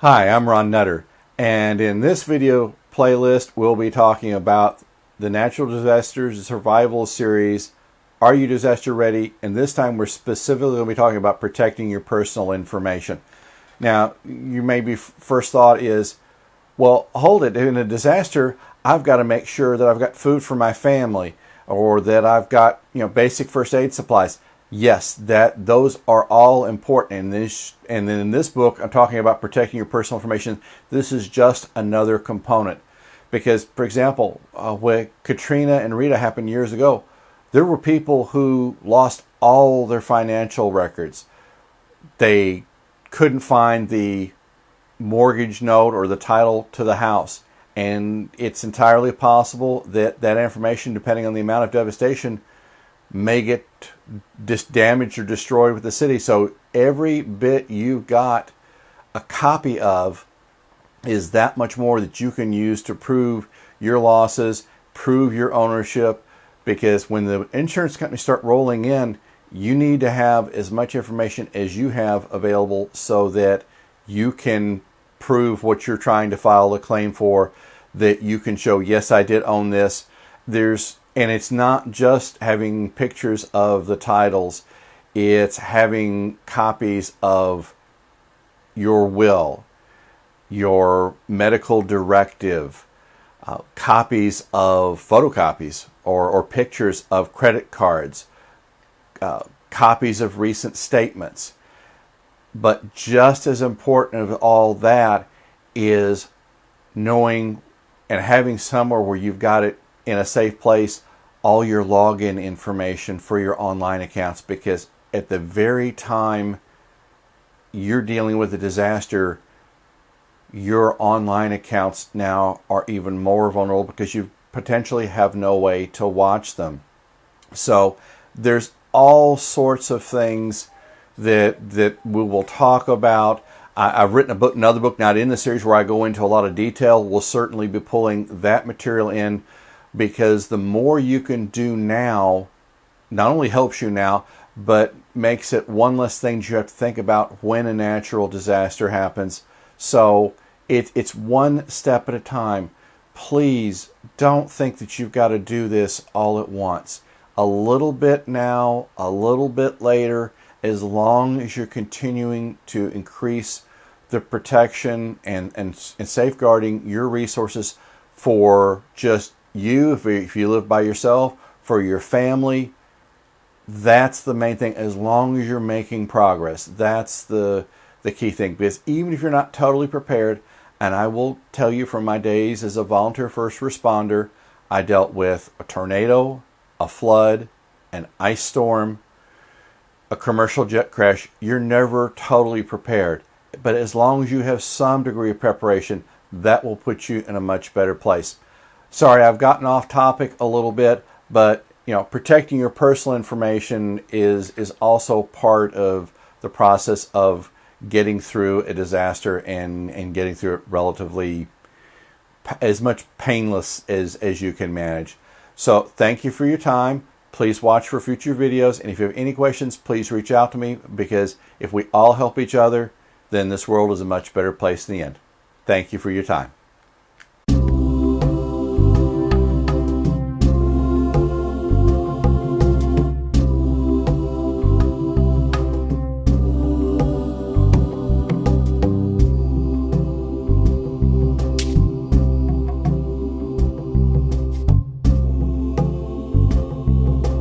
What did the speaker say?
Hi, I'm Ron Nutter, and in this video playlist we'll be talking about the Natural Disasters Survival Series, Are You Disaster Ready? And this time we're specifically going to be talking about protecting your personal information. Now, you maybe first thought is, well, hold it, in a disaster I've got to make sure that I've got food for my family or that I've got, basic first aid supplies. Yes, those are all important. And then in this book, I'm talking about protecting your personal information. This is just another component. Because, for example, when Katrina and Rita happened years ago, there were people who lost all their financial records. They couldn't find the mortgage note or the title to the house. And it's entirely possible that that information, depending on the amount of devastation, may get damaged or destroyed with the city. So every bit you've got a copy of is that much more that you can use to prove your losses, prove your ownership, because when the insurance companies start rolling in, you need to have as much information as you have available so that you can prove what you're trying to file a claim for, that you can show, yes, I did own this. And it's not just having pictures of the titles, it's having copies of your will, your medical directive, copies of photocopies or pictures of credit cards, copies of recent statements. But just as important of all that is knowing and having somewhere where you've got it in a safe place, all your login information for your online accounts, because at the very time you're dealing with a disaster, your online accounts now are even more vulnerable because you potentially have no way to watch them. So there's all sorts of things that we will talk about. I've written another book, not in the series, where I go into a lot of detail. We'll certainly be pulling that material in, because the more you can do now not only helps you now, but makes it one less thing you have to think about when a natural disaster happens. So it's one step at a time. Please don't think that you've got to do this all at once. A little bit now, a little bit later, as long as you're continuing to increase the protection and safeguarding your resources for just you, if you live by yourself, for your family. That's the main thing. As long as you're making progress, that's the key thing. Because even if you're not totally prepared, and I will tell you from my days as a volunteer first responder, I dealt with a tornado, a flood, an ice storm, a commercial jet crash. You're never totally prepared. But as long as you have some degree of preparation, that will put you in a much better place. Sorry, I've gotten off topic a little bit, but protecting your personal information is also part of the process of getting through a disaster and getting through it relatively as much painless as you can manage. So thank you for your time. Please watch for future videos, and if you have any questions, please reach out to me, because if we all help each other, then this world is a much better place in the end. Thank you for your time.